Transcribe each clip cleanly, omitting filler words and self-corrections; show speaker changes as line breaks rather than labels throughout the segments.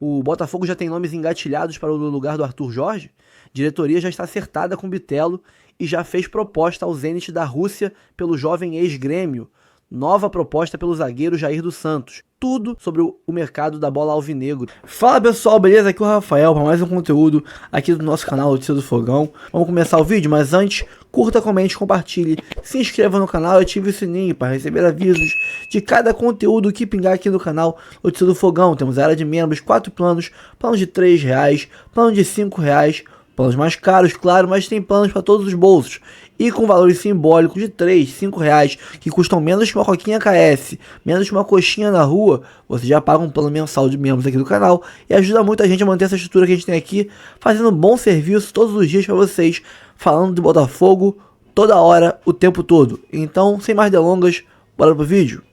O Botafogo já tem nomes engatilhados para o lugar do Arthur Jorge? A diretoria já está acertada com Bitelo e já fez proposta ao Zenit da Rússia pelo jovem ex-Grêmio. Nova proposta pelo zagueiro Jair dos Santos. Tudo sobre o mercado da bola alvinegro. Fala pessoal, beleza? Aqui é o Rafael para mais um conteúdo aqui do nosso canal Notícia do Fogão. Vamos começar o vídeo, mas antes, curta, comente, compartilhe, se inscreva no canal e ative o sininho para receber avisos de cada conteúdo que pingar aqui no canal Notícia do Fogão. Temos a área de membros, 4 planos, plano de R$3, plano de R$5, planos mais caros, claro, mas tem planos para todos os bolsos. E com valores simbólicos de R$3, R$5, que custam menos que uma coquinha KS, menos que uma coxinha na rua, você já paga um plano mensal de membros aqui do canal e ajuda muita gente a manter essa estrutura que a gente tem aqui, fazendo um bom serviço todos os dias para vocês, falando de Botafogo toda hora, o tempo todo. Então, sem mais delongas, bora pro vídeo.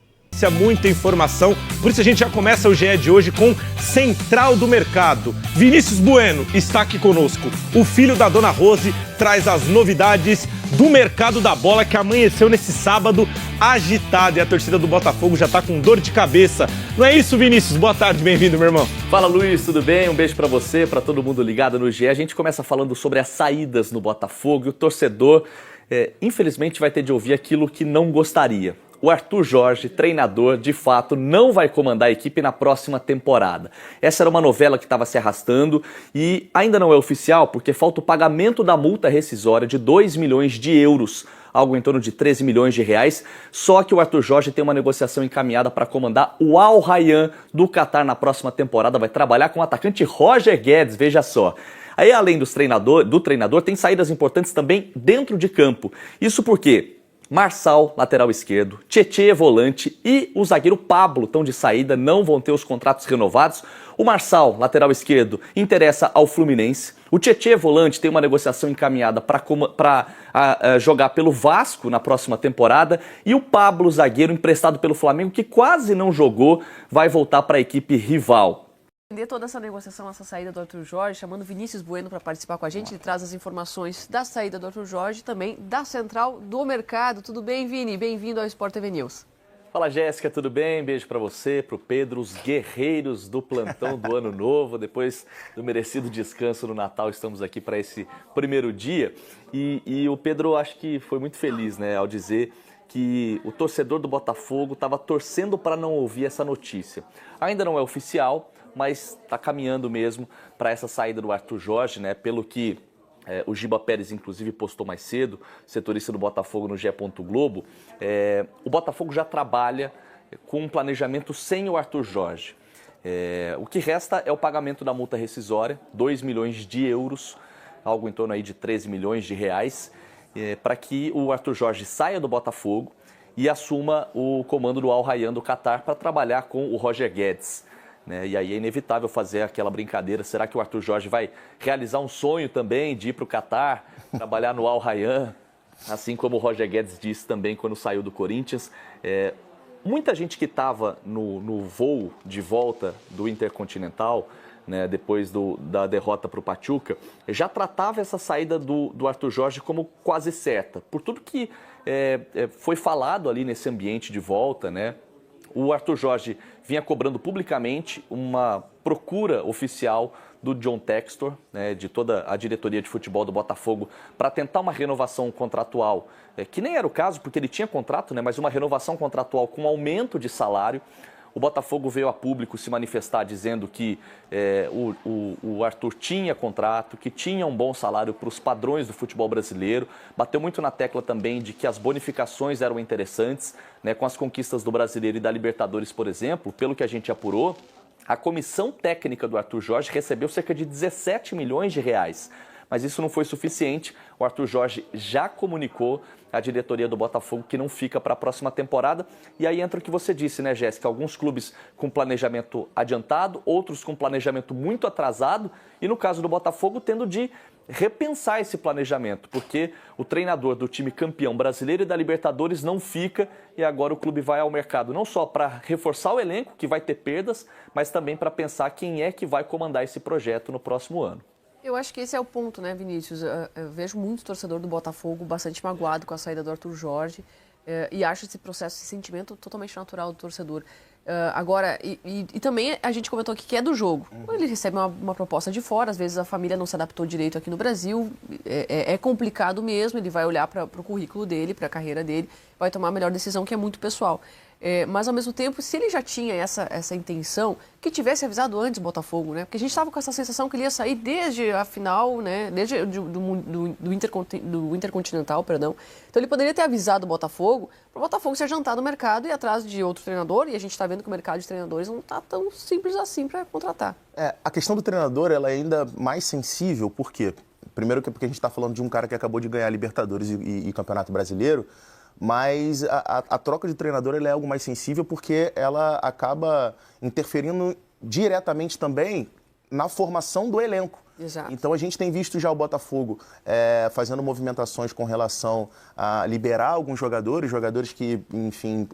Muita informação, por isso a gente já começa o GE de hoje com Central do Mercado. Vinícius Bueno está aqui conosco. O filho da Dona Rose traz as novidades do mercado da bola que amanheceu nesse sábado agitado e a torcida do Botafogo já está com dor de cabeça. Não é isso, Vinícius? Boa tarde, bem-vindo, meu irmão.
Fala, Luiz, tudo bem? Um beijo pra você, pra todo mundo ligado no GE. A gente começa falando sobre as saídas no Botafogo e o torcedor, infelizmente, vai ter de ouvir aquilo que não gostaria. O Arthur Jorge, treinador, de fato, não vai comandar a equipe na próxima temporada. Essa era uma novela que estava se arrastando e ainda não é oficial porque falta o pagamento da multa rescisória de 2 milhões de euros, algo em torno de 13 milhões de reais. Só que o Arthur Jorge tem uma negociação encaminhada para comandar o Al Rayyan do Catar na próxima temporada. Vai trabalhar com o atacante Roger Guedes, veja só. Aí, além do treinador, tem saídas importantes também dentro de campo. Isso porque Marçal, lateral esquerdo, Tietê, volante e o zagueiro Pablo estão de saída, não vão ter os contratos renovados. O Marçal, lateral esquerdo, interessa ao Fluminense. O Tietê, volante, tem uma negociação encaminhada para jogar pelo Vasco na próxima temporada. E o Pablo, zagueiro, emprestado pelo Flamengo, que quase não jogou, vai voltar para a equipe rival.
Entender toda essa negociação, essa saída do Arthur Jorge, chamando Vinícius Bueno para participar com a gente. Ele traz as informações da saída do Arthur Jorge e também da Central do Mercado. Tudo bem, Vini? Bem-vindo ao Sport TV News.
Fala, Jéssica, tudo bem? Beijo para você, para o Pedro, os guerreiros do plantão do Ano Novo. Depois do merecido descanso no Natal, estamos aqui para esse primeiro dia. E o Pedro, acho que foi muito feliz, né, ao dizer que o torcedor do Botafogo estava torcendo para não ouvir essa notícia. Ainda não é oficial, mas está caminhando mesmo para essa saída do Arthur Jorge, né? Pelo que o Giba Pérez, inclusive, postou mais cedo, setorista do Botafogo no GE. Globo, o Botafogo já trabalha com um planejamento sem o Arthur Jorge. O que resta é o pagamento da multa rescisória, 2 milhões de euros, algo em torno aí de 13 milhões de reais, para que o Arthur Jorge saia do Botafogo e assuma o comando do Al Rayyan do Catar para trabalhar com o Roger Guedes. E aí é inevitável fazer aquela brincadeira, será que o Arthur Jorge vai realizar um sonho também de ir para o Catar, trabalhar no Al Rayyan, assim como o Roger Guedes disse também quando saiu do Corinthians. Muita gente que estava no voo de volta do Intercontinental, né, depois da derrota para o Pachuca, já tratava essa saída do Arthur Jorge como quase certa, por tudo que foi falado ali nesse ambiente de volta, né? O Arthur Jorge vinha cobrando publicamente uma procura oficial do John Textor, né, de toda a diretoria de futebol do Botafogo, para tentar uma renovação contratual, que nem era o caso, porque ele tinha contrato, né, mas uma renovação contratual com aumento de salário. O Botafogo veio a público se manifestar dizendo que o Arthur tinha contrato, que tinha um bom salário para os padrões do futebol brasileiro. Bateu muito na tecla também de que as bonificações eram interessantes, né, com as conquistas do Brasileiro e da Libertadores, por exemplo. Pelo que a gente apurou, a comissão técnica do Arthur Jorge recebeu cerca de 17 milhões de reais. Mas isso não foi suficiente. O Arthur Jorge já comunicou à diretoria do Botafogo que não fica para a próxima temporada. E aí entra o que você disse, né, Jéssica? Alguns clubes com planejamento adiantado, outros com planejamento muito atrasado. E no caso do Botafogo, tendo de repensar esse planejamento, porque o treinador do time campeão brasileiro e da Libertadores não fica e agora o clube vai ao mercado não só para reforçar o elenco, que vai ter perdas, mas também para pensar quem é que vai comandar esse projeto no próximo ano.
Eu acho que esse é o ponto, né, Vinícius? Eu vejo muito torcedor do Botafogo bastante magoado com a saída do Arthur Jorge. E acho esse processo, esse sentimento totalmente natural do torcedor. Agora, e também a gente comentou aqui que é do jogo. Ele recebe uma proposta de fora, às vezes a família não se adaptou direito aqui no Brasil, é complicado mesmo, ele vai olhar para o currículo dele, para a carreira dele, vai tomar a melhor decisão, que é muito pessoal. Mas, ao mesmo tempo, se ele já tinha essa intenção, que tivesse avisado antes o Botafogo, né? Porque a gente estava com essa sensação que ele ia sair desde a final, né? Desde do Intercontinental, perdão. Então, ele poderia ter avisado o Botafogo, para o Botafogo se adiantar no mercado e ir atrás de outro treinador, e a gente está vendo que o mercado de treinadores não está tão simples assim para contratar.
A questão do treinador, ela é ainda mais sensível, por quê? Primeiro porque a gente está falando de um cara que acabou de ganhar Libertadores e Campeonato Brasileiro, mas a troca de treinador ela é algo mais sensível porque ela acaba interferindo diretamente também na formação do elenco.
Exato.
Então a gente tem visto já o Botafogo fazendo movimentações com relação a liberar alguns jogadores que, enfim,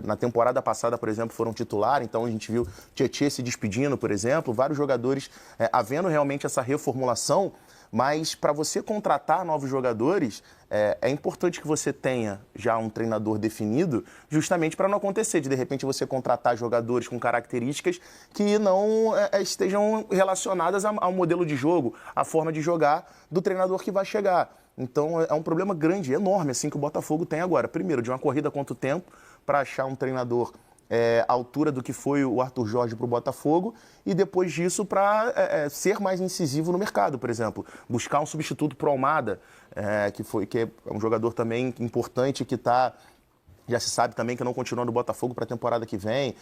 na temporada passada, por exemplo, foram titular, então a gente viu Tietê se despedindo, por exemplo, vários jogadores havendo realmente essa reformulação. Mas para você contratar novos jogadores, é importante que você tenha já um treinador definido, justamente para não acontecer de repente você contratar jogadores com características que não estejam relacionadas ao modelo de jogo, à forma de jogar do treinador que vai chegar. Então é um problema grande, enorme, assim, que o Botafogo tem agora. Primeiro, de uma corrida contra o tempo, para achar um treinador à altura do que foi o Arthur Jorge para o Botafogo, e depois disso para ser mais incisivo no mercado, por exemplo. Buscar um substituto para o Almada, que é um jogador também importante, que já se sabe também que não continua no Botafogo para a temporada que vem.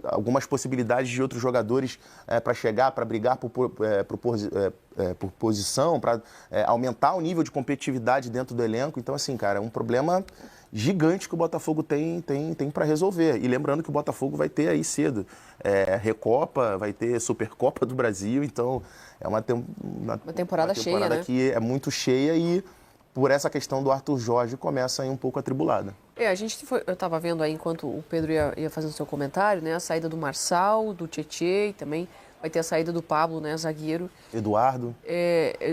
Algumas possibilidades de outros jogadores para chegar, para brigar por posição, para aumentar o nível de competitividade dentro do elenco. Então, assim, cara, é um problema gigante que o Botafogo tem para resolver. E lembrando que o Botafogo vai ter aí cedo Recopa, vai ter Supercopa do Brasil, então é uma temporada
cheia, né?
Que é muito cheia e por essa questão do Arthur Jorge começa aí um pouco atribulada.
Eu estava vendo aí, enquanto o Pedro ia fazendo seu comentário, né, a saída do Marçal, do Tietê, e também vai ter a saída do Pablo, né, zagueiro.
Eduardo.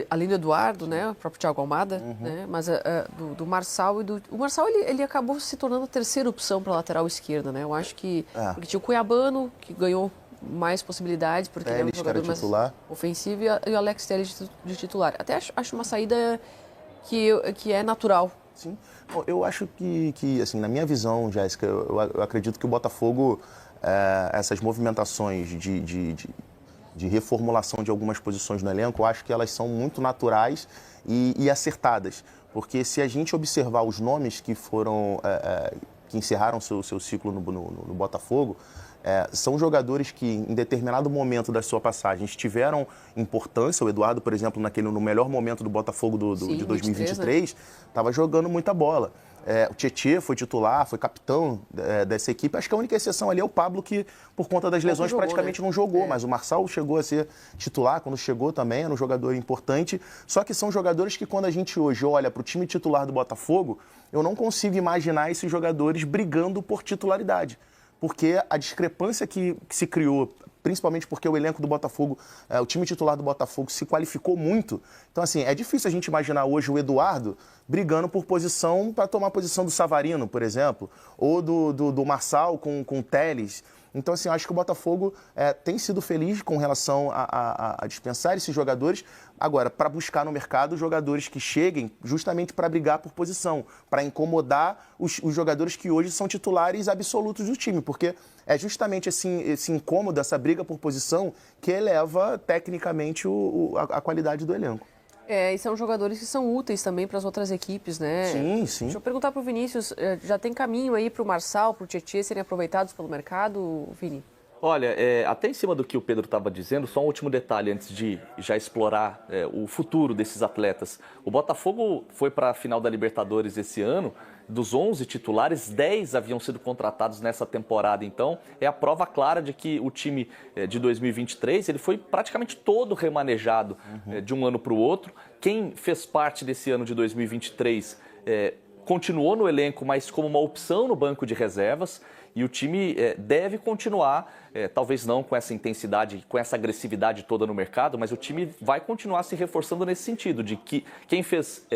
Além do Eduardo, né, o próprio Thiago Almada, né, mas do Marçal e do... O Marçal, ele acabou se tornando a terceira opção para a lateral esquerda, né? Eu acho que... Porque tinha o Cuiabano, que ganhou mais possibilidades, porque ele é um jogador mais ofensivo, e o Alex Telles de titular. Até acho uma saída que é natural.
Sim. Bom, eu acho que assim, na minha visão, Jéssica, eu acredito que o Botafogo, essas movimentações de reformulação de algumas posições no elenco, eu acho que elas são muito naturais e acertadas. Porque se a gente observar os nomes que que encerraram seu ciclo no Botafogo, são jogadores que, em determinado momento da sua passagem, tiveram importância. O Eduardo, por exemplo, no melhor momento do Botafogo de 2023, estava jogando muita bola. O Tietê foi titular, foi capitão dessa equipe. Acho que a única exceção ali é o Pablo, que, por conta das lesões, praticamente não jogou. Mas o Marçal chegou a ser titular, quando chegou também, era um jogador importante. Só que são jogadores que, quando a gente hoje olha para o time titular do Botafogo, eu não consigo imaginar esses jogadores brigando por titularidade. Porque a discrepância que se criou, principalmente porque o elenco do Botafogo, o time titular do Botafogo se qualificou muito. Então, assim, é difícil a gente imaginar hoje o Eduardo brigando por posição para tomar a posição do Savarino, por exemplo, ou do Marçal com o Telles. Então, assim, eu acho que o Botafogo tem sido feliz com relação a dispensar esses jogadores. Agora, para buscar no mercado jogadores que cheguem justamente para brigar por posição, para incomodar os jogadores que hoje são titulares absolutos do time, porque é justamente esse incômodo, essa briga por posição, que eleva tecnicamente a qualidade do elenco.
E são jogadores que são úteis também para as outras equipes, né?
Sim, sim.
Deixa eu perguntar para o Vinícius, já tem caminho aí para o Marçal, para o Tietê serem aproveitados pelo mercado, Vini?
Olha, até em cima do que o Pedro estava dizendo, só um último detalhe antes de já explorar o futuro desses atletas. O Botafogo foi para a final da Libertadores esse ano. Dos 11 titulares, 10 haviam sido contratados nessa temporada. Então, é a prova clara de que o time de 2023 ele foi praticamente todo remanejado de um ano para o outro. Quem fez parte desse ano de 2023 continuou no elenco, mas como uma opção no banco de reservas. E o time deve continuar, talvez não com essa intensidade, com essa agressividade toda no mercado, mas o time vai continuar se reforçando nesse sentido, de que quem fez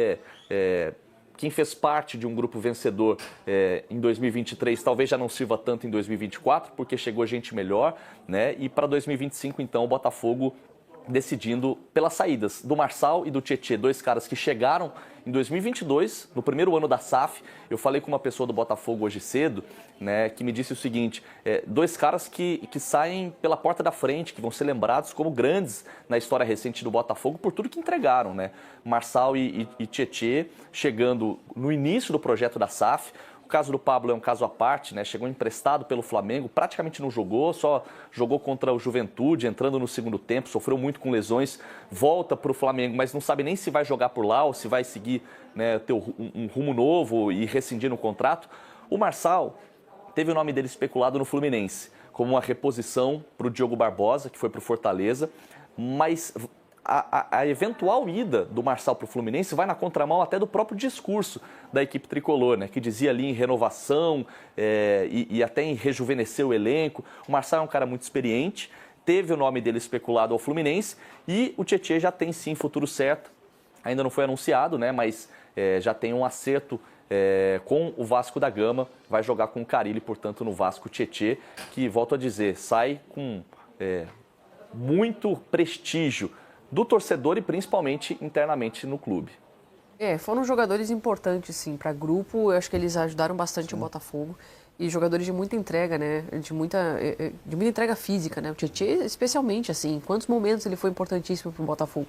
quem fez parte de um grupo vencedor em 2023 talvez já não sirva tanto em 2024, porque chegou gente melhor, né? E para 2025, então, o Botafogo decidindo pelas saídas do Marçal e do Tietê, dois caras que chegaram em 2022, no primeiro ano da SAF. Eu falei com uma pessoa do Botafogo hoje cedo, né, que me disse o seguinte, dois caras que saem pela porta da frente, que vão ser lembrados como grandes na história recente do Botafogo por tudo que entregaram, né? Marçal e Tietê chegando no início do projeto da SAF. O caso do Pablo é um caso à parte, né? Chegou emprestado pelo Flamengo, praticamente não jogou, só jogou contra o Juventude, entrando no segundo tempo, sofreu muito com lesões, volta para o Flamengo, mas não sabe nem se vai jogar por lá ou se vai seguir, né, ter um rumo novo e rescindir no contrato. O Marçal teve o nome dele especulado no Fluminense, como uma reposição para o Diogo Barbosa, que foi para o Fortaleza, mas a eventual ida do Marçal para o Fluminense vai na contramão até do próprio discurso da equipe tricolor, né, que dizia ali em renovação e até em rejuvenescer o elenco. O Marçal é um cara muito experiente, teve o nome dele especulado ao Fluminense e o Tietê já tem sim futuro certo, ainda não foi anunciado, né, mas já tem um acerto com o Vasco da Gama, vai jogar com o Carille, portanto, no Vasco. Tietê, que, volto a dizer, sai com muito prestígio do torcedor e principalmente internamente no clube.
Foram jogadores importantes, sim, para grupo. Eu acho que eles ajudaram bastante o Botafogo. E jogadores de muita entrega, né? De muita entrega física, né? O Tietê, especialmente, assim, em quantos momentos ele foi importantíssimo para o Botafogo.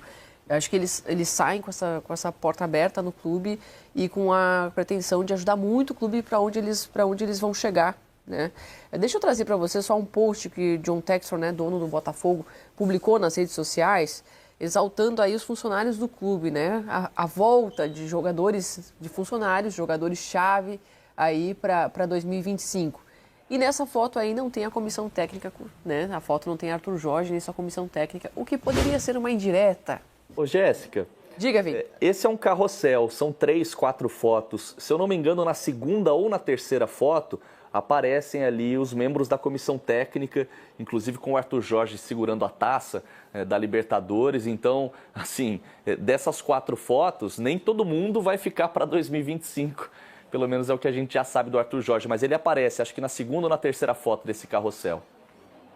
Eu acho que eles saem com essa porta aberta no clube e com a pretensão de ajudar muito o clube para onde eles vão chegar, né? Deixa eu trazer para você só um post que John Textor, né, dono do Botafogo, publicou nas redes sociais, exaltando aí os funcionários do clube, né? A volta de jogadores, de funcionários, jogadores-chave aí para 2025. E nessa foto aí não tem a comissão técnica, né? A foto não tem Arthur Jorge, nem sua comissão técnica, o que poderia ser uma indireta.
Ô, Jéssica,
diga, Vini.
Esse é um carrossel, são 3, 4 fotos. Se eu não me engano, na segunda ou na terceira foto, aparecem ali os membros da comissão técnica, inclusive com o Arthur Jorge segurando a taça da Libertadores. Então, assim, dessas 4 fotos, nem todo mundo vai ficar para 2025. Pelo menos é o que a gente já sabe do Arthur Jorge, mas ele aparece, acho que na segunda ou na terceira foto desse carrossel.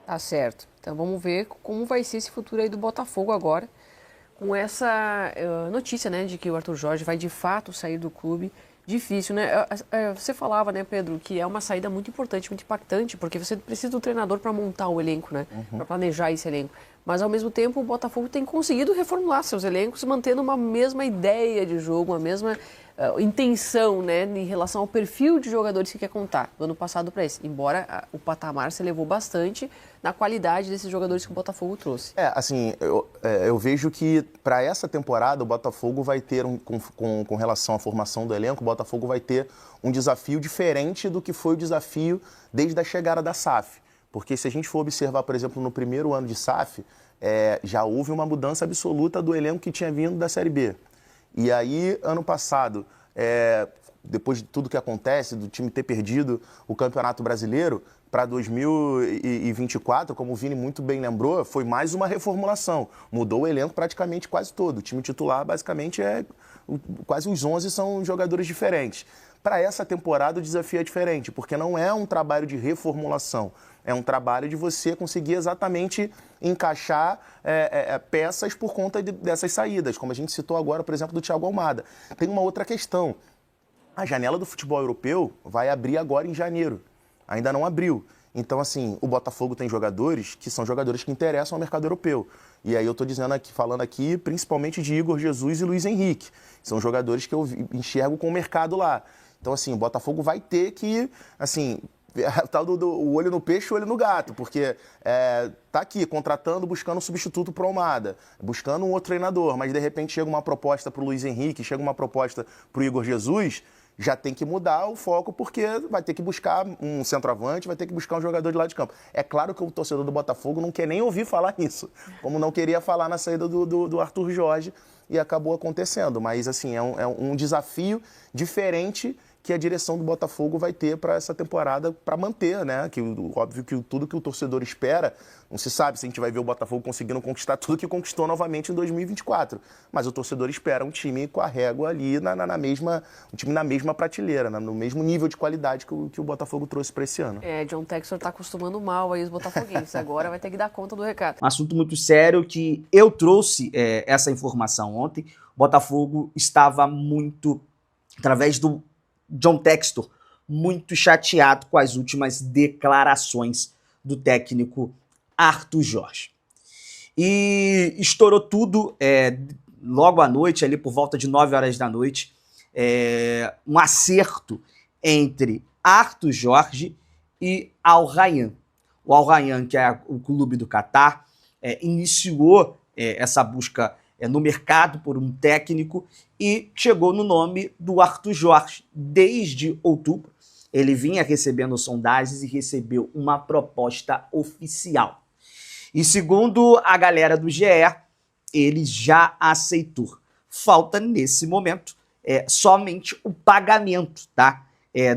Tá certo. Então vamos ver como vai ser esse futuro aí do Botafogo agora, com essa notícia, né, de que o Arthur Jorge vai de fato sair do clube. Difícil, né? Você falava, né, Pedro, que é uma saída muito importante, muito impactante, porque você precisa do treinador para montar o elenco, né? Para planejar esse elenco. Mas, ao mesmo tempo, o Botafogo tem conseguido reformular seus elencos, mantendo uma mesma ideia de jogo, uma mesma intenção, né, em relação ao perfil de jogadores que quer contar do ano passado para esse. Embora o patamar se elevou bastante na qualidade desses jogadores que o Botafogo trouxe.
Assim, eu vejo que para essa temporada o Botafogo vai ter, com relação à formação do elenco, o Botafogo vai ter um desafio diferente do que foi o desafio desde a chegada da SAF. Porque se a gente for observar, por exemplo, no primeiro ano de SAF, já houve uma mudança absoluta do elenco que tinha vindo da Série B. E aí, ano passado, depois de tudo que acontece, do time ter perdido o Campeonato Brasileiro, para 2024, como o Vini muito bem lembrou, foi mais uma reformulação. Mudou o elenco praticamente quase todo. O time titular, basicamente, quase os 11 são jogadores diferentes. Para essa temporada, o desafio é diferente, porque não é um trabalho de reformulação. É um trabalho de você conseguir exatamente encaixar peças por conta dessas saídas, como a gente citou agora, por exemplo, do Thiago Almada. Tem uma outra questão. A janela do futebol europeu vai abrir agora em janeiro. Ainda não abriu. Então, assim, o Botafogo tem jogadores que são jogadores que interessam ao mercado europeu. E aí eu estou falando aqui principalmente de Igor Jesus e Luiz Henrique. São jogadores que eu enxergo com o mercado lá. Então, assim, o Botafogo vai ter que, assim, o tal o olho no peixe, o olho no gato, porque tá aqui contratando, buscando um substituto para o Almada, buscando um outro treinador, mas de repente chega uma proposta para o Luiz Henrique, chega uma proposta para o Igor Jesus, já tem que mudar o foco, porque vai ter que buscar um centroavante, vai ter que buscar um jogador de lado de campo. É claro que o torcedor do Botafogo não quer nem ouvir falar nisso, como não queria falar na saída do Arthur Jorge, e acabou acontecendo. Mas, assim, é um desafio diferente que a direção do Botafogo vai ter para essa temporada para manter, né? Que óbvio que tudo que o torcedor espera, não se sabe se a gente vai ver o Botafogo conseguindo conquistar tudo que conquistou novamente em 2024. Mas o torcedor espera um time com a régua ali um time na mesma prateleira, no mesmo nível de qualidade que o Botafogo trouxe para esse ano.
John Textor tá acostumando mal aí os botafoguenses. Agora vai ter que dar conta do recado.
Um assunto muito sério que eu trouxe essa informação ontem. O Botafogo estava muito, através do John Textor, muito chateado com as últimas declarações do técnico Arthur Jorge. E estourou tudo logo à noite, ali por volta de 9 horas da noite, um acerto entre Arthur Jorge e Al Rayyan. O Al Rayyan, que é o clube do Catar, iniciou essa busca no mercado por um técnico e chegou no nome do Arthur Jorge. Desde outubro, ele vinha recebendo sondagens e recebeu uma proposta oficial. E segundo a galera do GE, ele já aceitou. Falta, nesse momento, somente o pagamento, tá?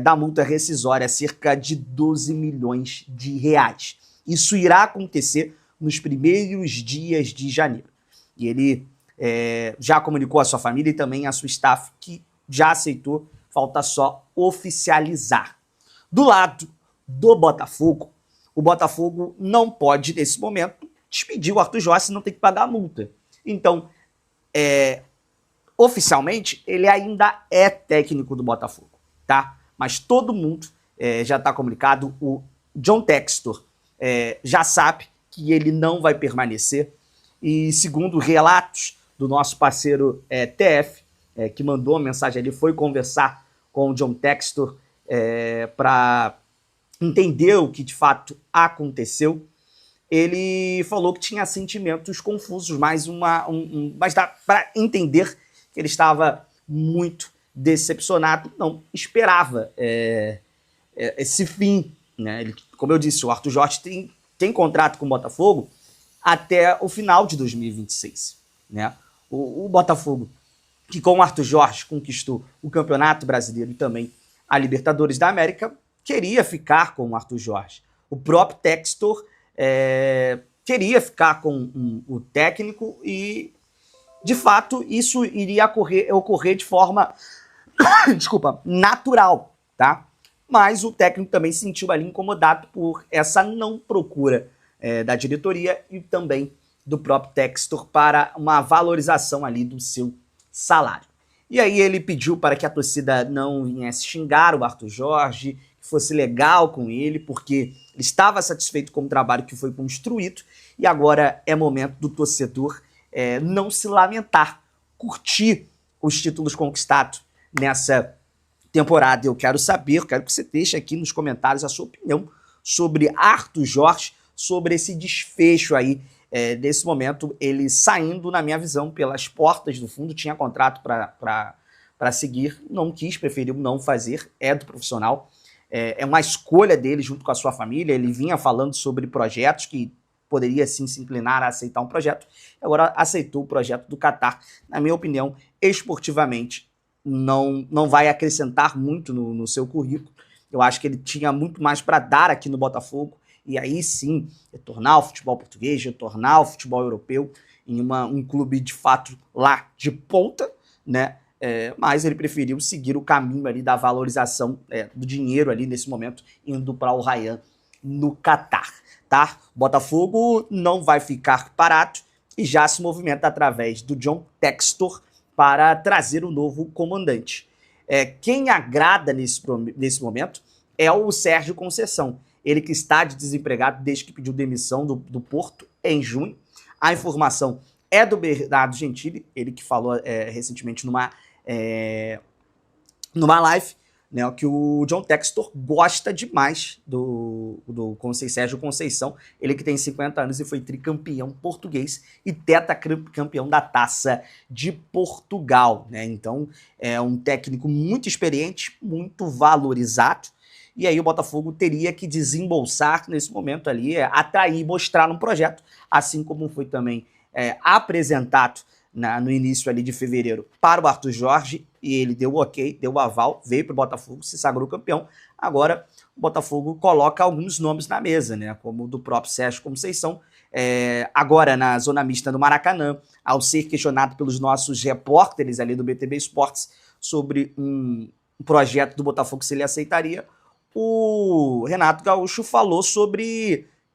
Da multa rescisória, cerca de 12 milhões de reais. Isso irá acontecer nos primeiros dias de janeiro. E ele já comunicou à sua família e também à sua staff que já aceitou, falta só oficializar. Do lado do Botafogo, o Botafogo não pode, nesse momento, despedir o Arthur Jorge, senão tem que pagar a multa. Então, oficialmente, ele ainda é técnico do Botafogo, tá? Mas todo mundo já está comunicado, o John Textor já sabe que ele não vai permanecer. E segundo relatos do nosso parceiro TF, que mandou uma mensagem ali, foi conversar com o John Textor para entender o que de fato aconteceu. Ele falou que tinha sentimentos confusos, mas dá para entender que ele estava muito decepcionado, não esperava esse fim, né? Como eu disse, o Arthur Jorge tem contrato com o Botafogo até o final de 2026, né? O Botafogo, que com o Arthur Jorge conquistou o Campeonato Brasileiro e também a Libertadores da América, queria ficar com o Arthur Jorge. O próprio Textor queria ficar com o técnico e, de fato, isso iria ocorrer de forma natural, tá? Mas o técnico também se sentiu ali incomodado por essa não procura da diretoria e também do próprio Textor para uma valorização ali do seu salário. E aí ele pediu para que a torcida não viesse xingar o Arthur Jorge, que fosse legal com ele, porque ele estava satisfeito com o trabalho que foi construído e agora é momento do torcedor não se lamentar, curtir os títulos conquistados nessa temporada. Eu quero que você deixe aqui nos comentários a sua opinião sobre Arthur Jorge, sobre esse desfecho aí, desse momento, ele saindo, na minha visão, pelas portas do fundo, tinha contrato para seguir, não quis, preferiu não fazer, do profissional, é uma escolha dele junto com a sua família, ele vinha falando sobre projetos que poderia sim se inclinar a aceitar um projeto, agora aceitou o projeto do Catar. Na minha opinião, esportivamente, não vai acrescentar muito no seu currículo. Eu acho que ele tinha muito mais para dar aqui no Botafogo, e aí sim, retornar ao futebol português, retornar ao futebol europeu, em um clube de fato lá de ponta, né? Mas ele preferiu seguir o caminho ali da valorização do dinheiro ali nesse momento, indo para o Rayyan no Catar, tá? O Botafogo não vai ficar parado e já se movimenta através do John Textor para trazer o novo comandante. Quem agrada nesse momento é o Sérgio Conceição, ele que está de desempregado desde que pediu demissão do Porto em junho. A informação é do Bernardo Gentili, ele que falou recentemente numa live, né, que o John Textor gosta demais do Sérgio Conceição, ele que tem 50 anos e foi tricampeão português e tetracampeão da Taça de Portugal, né? Então é um técnico muito experiente, muito valorizado, e aí o Botafogo teria que desembolsar nesse momento ali, atrair, mostrar um projeto, assim como foi também apresentado no início ali de fevereiro para o Arthur Jorge, e ele deu o ok, deu o aval, veio para o Botafogo, se sagrou campeão. Agora o Botafogo coloca alguns nomes na mesa, né? Como o do próprio Sérgio Conceição, agora na zona mista do Maracanã, ao ser questionado pelos nossos repórteres ali do BTB Esportes sobre um projeto do Botafogo, se ele aceitaria, o Renato Gaúcho falou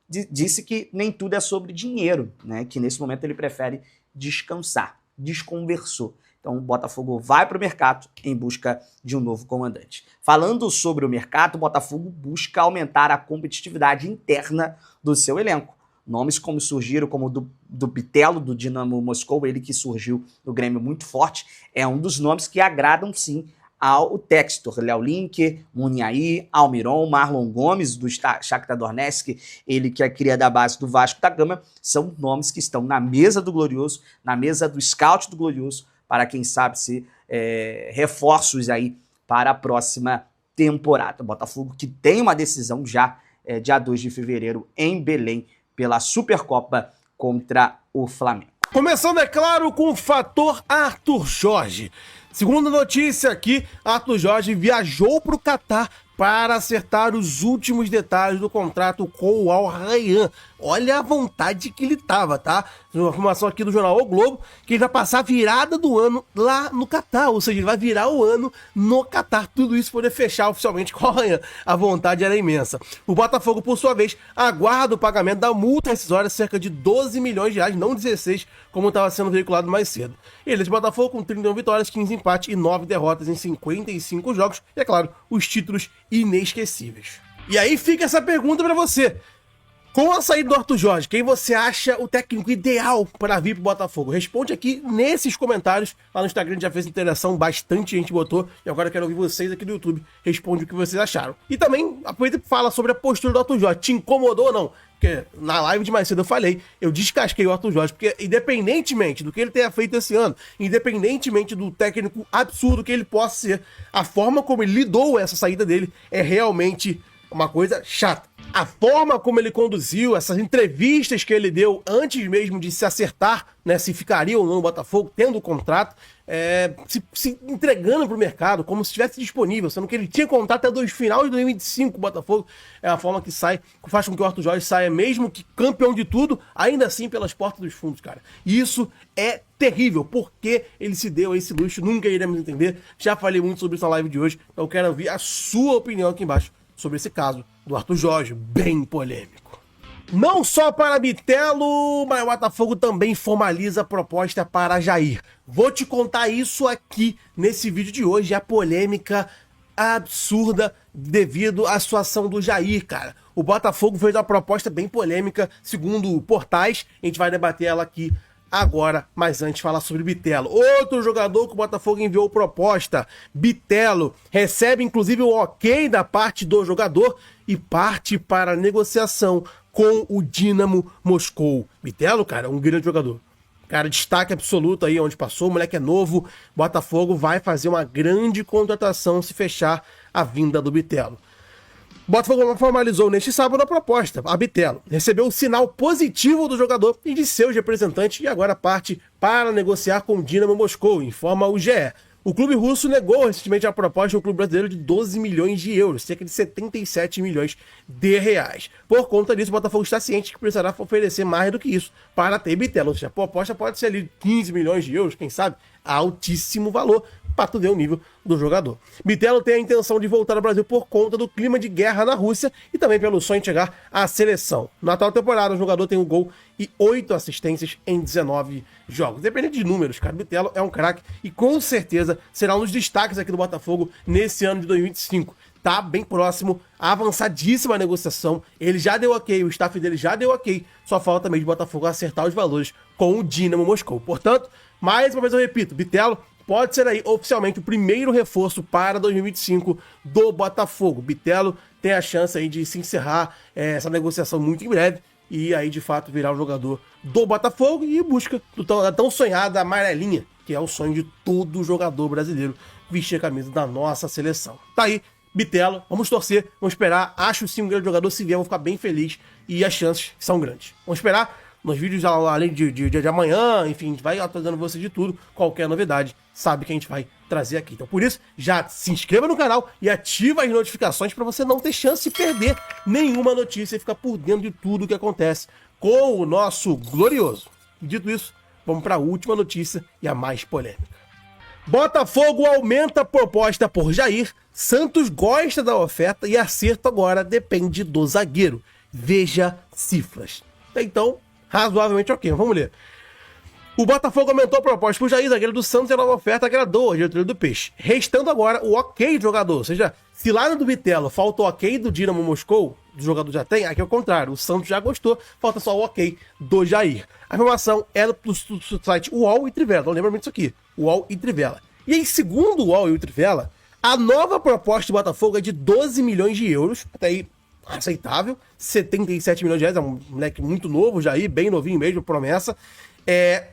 disse que nem tudo é sobre dinheiro, né? Que nesse momento ele prefere descansar, desconversou. Então o Botafogo vai para o mercado em busca de um novo comandante. Falando sobre o mercado, o Botafogo busca aumentar a competitividade interna do seu elenco. Nomes como surgiram, como o do Bitelo, do Dinamo Moscou, ele que surgiu no Grêmio muito forte, é um dos nomes que agradam sim ao Textor, Léo Linker, Muniaí, Almiron, Marlon Gomes, do Shakhtar Donetsk, ele que é cria da base do Vasco da Gama, são nomes que estão na mesa do Glorioso, na mesa do scout do Glorioso, para quem sabe se reforços aí para a próxima temporada. O Botafogo que tem uma decisão já dia 2 de fevereiro em Belém pela Supercopa contra o Flamengo.
Começando, é claro, com o fator Arthur Jorge. Segundo notícia aqui, Arthur Jorge viajou para o Catar para acertar os últimos detalhes do contrato com o Al Rayyan. Olha a vontade que ele tava, tá? Uma informação aqui do jornal O Globo, que ele vai passar a virada do ano lá no Catar, ou seja, ele vai virar o ano no Catar. Tudo isso poder fechar oficialmente com o Al Rayyan. A vontade era imensa. O Botafogo, por sua vez, aguarda o pagamento da multa rescisória, cerca de 12 milhões de reais, não 16, como estava sendo veiculado mais cedo. Ele, esse Botafogo, com 31 vitórias, 15 empates e 9 derrotas em 55 jogos. E, é claro, os títulos inesquecíveis. E aí fica essa pergunta pra você. Com a saída do Arthur Jorge, quem você acha o técnico ideal para vir pro Botafogo? Responde aqui nesses comentários. Lá no Instagram a gente já fez interação, bastante gente botou. E agora eu quero ouvir vocês aqui no YouTube. Responde o que vocês acharam. E também aproveita e fala sobre a postura do Arthur Jorge. Te incomodou ou não? Porque na live de mais cedo eu falei, eu descasquei o Arthur Jorge, porque independentemente do que ele tenha feito esse ano, independentemente do técnico absurdo que ele possa ser, a forma como ele lidou essa saída dele é realmente uma coisa chata. A forma como ele conduziu, essas entrevistas que ele deu antes mesmo de se acertar, né, se ficaria ou não no Botafogo, tendo o contrato, se entregando pro mercado, como se estivesse disponível, sendo que ele tinha contrato até o final de 2025 o Botafogo, é a forma que faz com que o Arthur Jorge saia, mesmo que campeão de tudo, ainda assim pelas portas dos fundos, cara. E isso é terrível, porque ele se deu a esse luxo, nunca iremos entender, já falei muito sobre isso na live de hoje, então eu quero ouvir a sua opinião aqui embaixo sobre esse caso do Arthur Jorge, bem polêmico. Não só para Bitelo, mas o Botafogo também formaliza a proposta para Jair. Vou te contar isso aqui nesse vídeo de hoje, a polêmica absurda devido à situação do Jair, cara. O Botafogo fez uma proposta bem polêmica, segundo portais, a gente vai debater ela aqui agora, mas antes falar sobre Bitelo. Outro jogador que o Botafogo enviou proposta, Bitelo, recebe inclusive o ok da parte do jogador e parte para a negociação com o Dinamo Moscou. Bitelo, cara, um grande jogador. Cara, destaque absoluto aí onde passou, o moleque é novo, Botafogo vai fazer uma grande contratação se fechar a vinda do Bitelo. Botafogo formalizou neste sábado a proposta. A Bitelo recebeu o sinal positivo do jogador e de seus representantes e agora parte para negociar com o Dinamo Moscou, informa o GE. O clube russo negou recentemente a proposta do clube brasileiro de 12 milhões de euros, cerca de 77 milhões de reais. Por conta disso, o Botafogo está ciente que precisará oferecer mais do que isso para ter Bitelo. Ou seja, a proposta pode ser ali 15 milhões de euros, quem sabe? Altíssimo valor, para tu ver o nível do jogador. Bitelo tem a intenção de voltar ao Brasil por conta do clima de guerra na Rússia e também pelo sonho de chegar à seleção. Na atual temporada, o jogador tem um gol e 8 assistências em 19 jogos. Dependendo de números, cara, Bitelo é um craque e com certeza será um dos destaques aqui do Botafogo nesse ano de 2025. Tá bem próximo, avançadíssima a negociação, ele já deu ok, o staff dele já deu ok, só falta mesmo o Botafogo acertar os valores com o Dinamo Moscou. Portanto, mais uma vez eu repito, Bitelo pode ser aí oficialmente o primeiro reforço para 2025 do Botafogo. Bitelo tem a chance aí de se encerrar essa negociação muito em breve e aí de fato virar o jogador do Botafogo e em busca da tão sonhada amarelinha, que é o sonho de todo jogador brasileiro, vestir a camisa da nossa seleção. Tá aí, Bitelo, vamos torcer, vamos esperar, acho sim um grande jogador, se vier eu vou ficar bem feliz e as chances são grandes. Vamos esperar. nos vídeos além de amanhã, enfim, a gente vai atualizando você de tudo, qualquer novidade, sabe que a gente vai trazer aqui. Então por isso, já se inscreva no canal e ativa as notificações para você não ter chance de perder nenhuma notícia e ficar por dentro de tudo que acontece com o nosso glorioso. Dito isso, vamos para a última notícia e a mais polêmica. Botafogo aumenta a proposta por Jair, Santos gosta da oferta e acerto agora depende do zagueiro. Veja cifras. Então, razoavelmente ok, vamos ler. O Botafogo aumentou a proposta por Jair, zagueiro do Santos, e a nova oferta agradou a diretoria do Peixe. Restando agora o ok do jogador, ou seja, se lá no do Bitelo falta o ok do Dinamo Moscou, do jogador já tem, aqui é o contrário, o Santos já gostou, falta só o ok do Jair. A informação é do site UOL e Trivela, então lembra muito isso aqui, UOL e Trivela. E aí, segundo o UOL e o Trivela, a nova proposta do Botafogo é de 12 milhões de euros, até aí aceitável, 77 milhões de reais, é um moleque muito novo, Jair, bem novinho mesmo, promessa,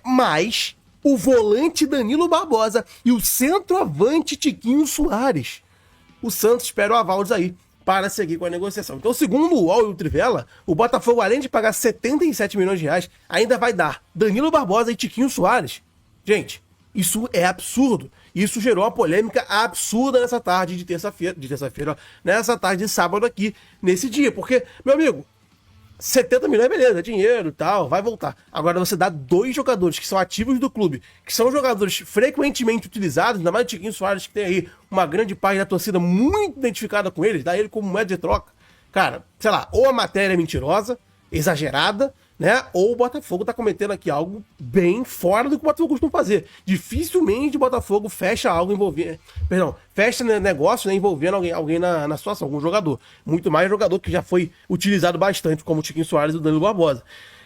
mas o volante Danilo Barbosa e o centroavante Tiquinho Soares. O Santos espera o aval aí para seguir com a negociação. Então, segundo o UOL e o Trivela, o Botafogo, além de pagar 77 milhões de reais, ainda vai dar Danilo Barbosa e Tiquinho Soares. Gente, isso é absurdo. Isso gerou uma polêmica absurda nessa tarde de terça-feira, nessa tarde de sábado aqui, nesse dia. Porque, meu amigo, 70 milhões, beleza, é dinheiro e tal, vai voltar. Agora você dá 2 jogadores que são ativos do clube, que são jogadores frequentemente utilizados, ainda mais o Tiquinho Soares, que tem aí uma grande parte da torcida muito identificada com eles, dá ele como moeda de troca. Cara, sei lá, ou a matéria é mentirosa, exagerada, né? Ou o Botafogo tá cometendo aqui algo bem fora do que o Botafogo costuma fazer. Dificilmente o Botafogo fecha algo envolvendo... fecha negócio, né, envolvendo alguém na situação, algum jogador. Muito mais jogador que já foi utilizado bastante, como o Tiquinho Soares e o Danilo Barbosa.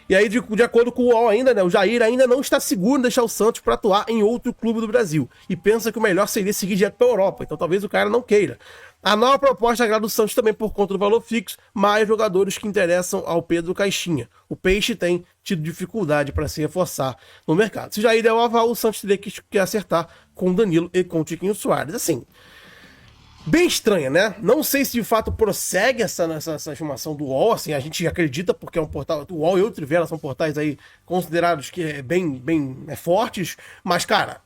E aí, de acordo com o UOL ainda, né, o Jair ainda não está seguro em deixar o Santos para atuar em outro clube do Brasil. E pensa que o melhor seria seguir direto para a Europa. Então talvez o cara não queira. A nova proposta agrada o Santos também por conta do valor fixo, mais jogadores que interessam ao Pedro Caixinha. O Peixe tem tido dificuldade para se reforçar no mercado. Se Jair der o aval, o Santos teria que acertar com o Danilo e com o Tiquinho Soares. Assim, bem estranha, né? Não sei se de fato prossegue essa informação do UOL, assim, a gente acredita porque é um portal, o UOL e o Trivela são portais aí considerados que é bem fortes, mas cara,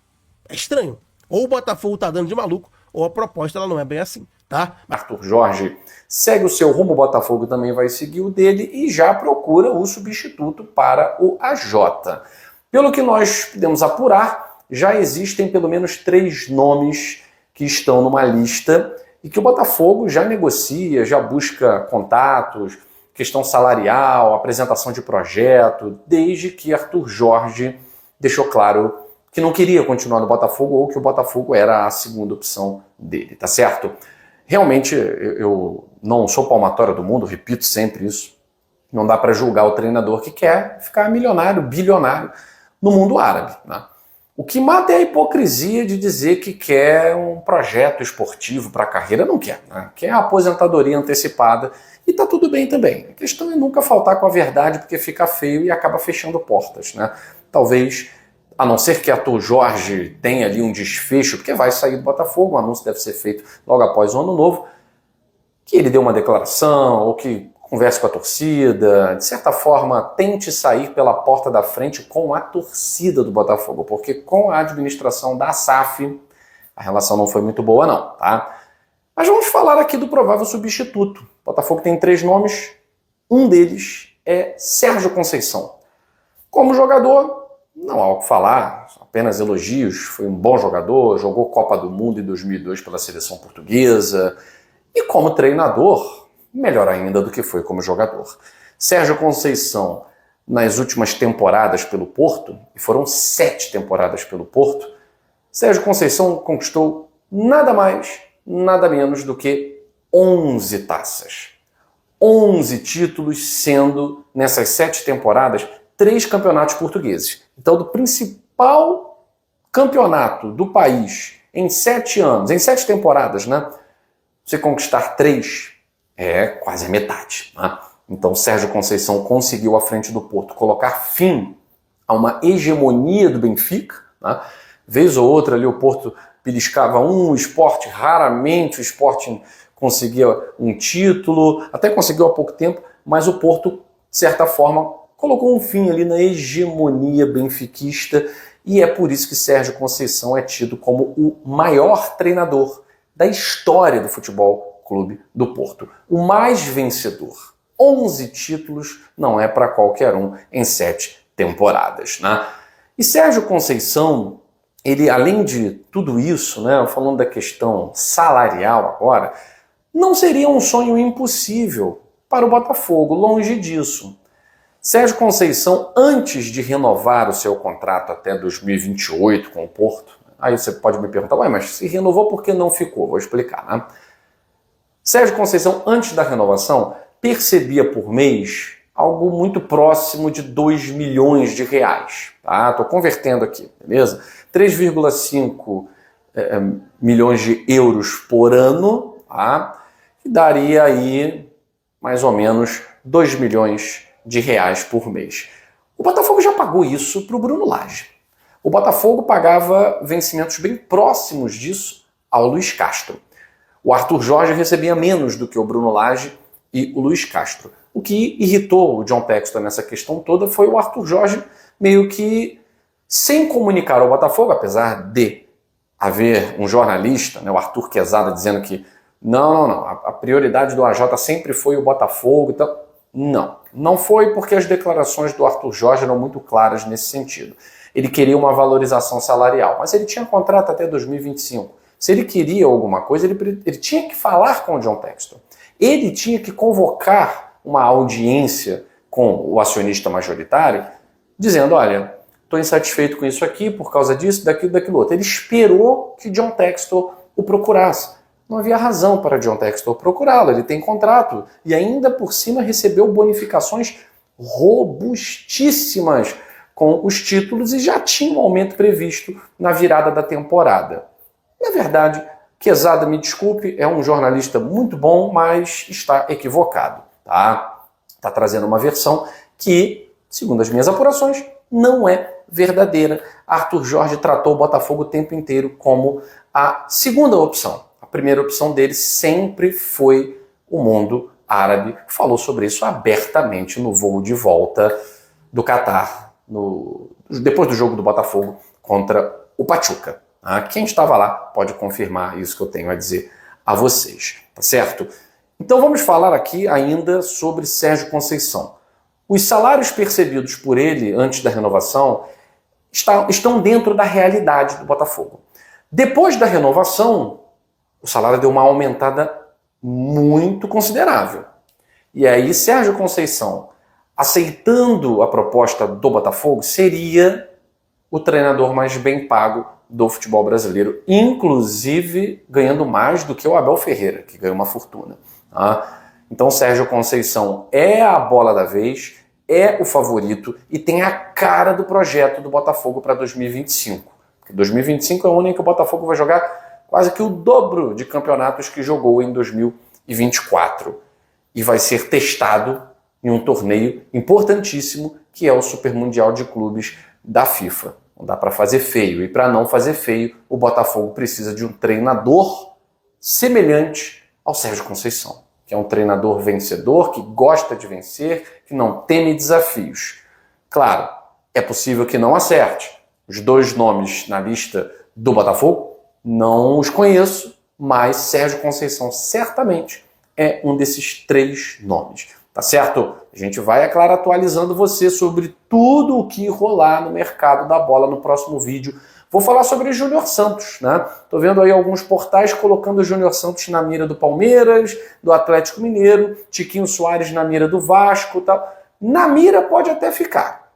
é estranho. Ou o Botafogo tá dando de maluco, ou a proposta ela não é bem assim, tá?
Arthur Jorge segue o seu rumo, o Botafogo também vai seguir o dele e já procura o substituto para o AJ. Pelo que nós podemos apurar, já existem pelo menos 3 nomes que estão numa lista e que o Botafogo já negocia, já busca contatos, questão salarial, apresentação de projeto, desde que Arthur Jorge deixou claro que não queria continuar no Botafogo ou que o Botafogo era a segunda opção dele, tá certo? Realmente, eu não sou palmatória do mundo, repito sempre isso, não dá para julgar o treinador que quer ficar milionário, bilionário no mundo árabe, né? O que mata é a hipocrisia de dizer que quer um projeto esportivo para a carreira. Não quer, né? Quer a aposentadoria antecipada e tá tudo bem também. A questão é nunca faltar com a verdade porque fica feio e acaba fechando portas, né? Talvez, a não ser que Arthur Jorge tenha ali um desfecho, porque vai sair do Botafogo, o anúncio deve ser feito logo após o Ano Novo, que ele dê uma declaração ou que converse com a torcida, de certa forma tente sair pela porta da frente com a torcida do Botafogo, porque com a administração da SAF a relação não foi muito boa não, tá? Mas vamos falar aqui do provável substituto. O Botafogo tem 3 nomes, um deles é Sérgio Conceição. Como jogador, não há o que falar, apenas elogios, foi um bom jogador, jogou Copa do Mundo em 2002 pela seleção portuguesa, e como treinador, melhor ainda do que foi como jogador. Sérgio Conceição, nas últimas temporadas pelo Porto, e foram 7 temporadas pelo Porto, Sérgio Conceição conquistou nada mais, nada menos do que 11 taças. 11 títulos, sendo, nessas 7 temporadas, 3 campeonatos portugueses. Então, do principal campeonato do país em 7 anos, em 7 temporadas, né? Você conquistar 3 é quase a metade, né? Então Sérgio Conceição conseguiu à frente do Porto colocar fim a uma hegemonia do Benfica, né? Vez ou outra ali o Porto beliscava o Sport, raramente o Sport conseguia um título, até conseguiu há pouco tempo, mas o Porto, de certa forma, colocou um fim ali na hegemonia benfiquista e é por isso que Sérgio Conceição é tido como o maior treinador da história do Futebol Clube do Porto. O mais vencedor. 11 títulos não é para qualquer um em 7 temporadas, né? E Sérgio Conceição, ele além de tudo isso, né, falando da questão salarial agora, não seria um sonho impossível para o Botafogo, longe disso. Sérgio Conceição, antes de renovar o seu contrato até 2028 com o Porto, aí você pode me perguntar, ué, mas se renovou, por que não ficou? Vou explicar, né? Sérgio Conceição, antes da renovação, percebia por mês algo muito próximo de 2 milhões de reais. Tá? Estou convertendo aqui, beleza? 3,5 milhões de euros por ano, tá? Que daria aí mais ou menos 2 milhões de reais por mês. O Botafogo já pagou isso para o Bruno Lage. O Botafogo pagava vencimentos bem próximos disso ao Luiz Castro. O Arthur Jorge recebia menos do que o Bruno Lage e o Luiz Castro. O que irritou o John Textor nessa questão toda foi o Arthur Jorge meio que sem comunicar ao Botafogo, apesar de haver um jornalista, né, o Arthur Quezada, dizendo que não, a prioridade do AJ sempre foi o Botafogo. Então, não foi porque as declarações do Arthur Jorge eram muito claras nesse sentido. Ele queria uma valorização salarial, mas ele tinha contrato até 2025. Se ele queria alguma coisa, ele tinha que falar com o John Textor. Ele tinha que convocar uma audiência com o acionista majoritário, dizendo, olha, estou insatisfeito com isso aqui por causa disso, daquilo outro. Ele esperou que John Textor o procurasse. Não havia razão para John Textor procurá-lo, ele tem contrato e ainda por cima recebeu bonificações robustíssimas com os títulos e já tinha um aumento previsto na virada da temporada. Na verdade, Quezada, me desculpe, é um jornalista muito bom, mas está equivocado. Tá trazendo uma versão que, segundo as minhas apurações, não é verdadeira. Arthur Jorge tratou o Botafogo o tempo inteiro como a segunda opção. A primeira opção dele sempre foi o mundo árabe. Falou sobre isso abertamente no voo de volta do Catar, depois do jogo do Botafogo contra o Pachuca. Quem estava lá pode confirmar isso que eu tenho a dizer a vocês, tá certo? Então vamos falar aqui ainda sobre Sérgio Conceição. Os salários percebidos por ele antes da renovação estão dentro da realidade do Botafogo. Depois da renovação, o salário deu uma aumentada muito considerável. E aí Sérgio Conceição, aceitando a proposta do Botafogo, seria o treinador mais bem pago do futebol brasileiro, inclusive ganhando mais do que o Abel Ferreira, que ganhou uma fortuna. Então Sérgio Conceição é a bola da vez, é o favorito e tem a cara do projeto do Botafogo para 2025. Porque 2025 é o ano em que o Botafogo vai jogar quase que o dobro de campeonatos que jogou em 2024. E vai ser testado em um torneio importantíssimo que é o Super Mundial de Clubes da FIFA. Não dá para fazer feio. E para não fazer feio, o Botafogo precisa de um treinador semelhante ao Sérgio Conceição, que é um treinador vencedor, que gosta de vencer, que não teme desafios. Claro, é possível que não acerte. Os 2 nomes na lista do Botafogo, não os conheço, mas Sérgio Conceição certamente é um desses 3 nomes. Tá certo? A gente vai, é claro, atualizando você sobre tudo o que rolar no mercado da bola no próximo vídeo. Vou falar sobre Júnior Santos, né? Tô vendo aí alguns portais colocando o Júnior Santos na mira do Palmeiras, do Atlético Mineiro, Tiquinho Soares na mira do Vasco, tal. Na mira pode até ficar,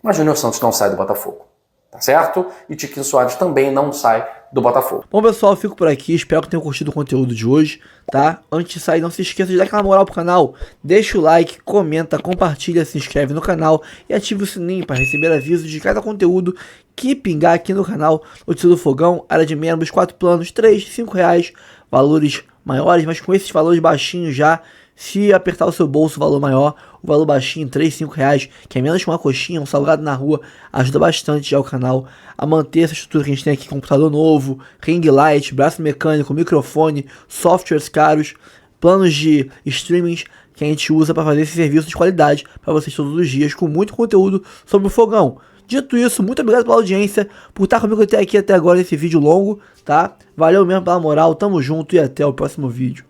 mas Júnior Santos não sai do Botafogo, tá certo? E Tiquinho Soares também não sai do Botafogo.
Bom, pessoal, eu fico por aqui. Espero que tenham curtido o conteúdo de hoje, tá? Antes de sair, não se esqueça de dar aquela moral pro canal. Deixa o like, comenta, compartilha, se inscreve no canal e ative o sininho para receber avisos de cada conteúdo que pingar aqui no canal. Notícia do Fogão, área de membros, 4 planos, 3, 5 reais, valores maiores, mas com esses valores baixinhos já. Se apertar o seu bolso, o valor maior, o valor baixinho, 3, 5 reais, que é menos que uma coxinha, um salgado na rua, ajuda bastante já o canal a manter essa estrutura que a gente tem aqui, computador novo, ring light, braço mecânico, microfone, softwares caros, planos de streamings que a gente usa para fazer esse serviço de qualidade para vocês todos os dias, com muito conteúdo sobre o fogão. Dito isso, muito obrigado pela audiência, por estar comigo até aqui, até agora, nesse vídeo longo, tá? Valeu mesmo pela moral, tamo junto e até o próximo vídeo.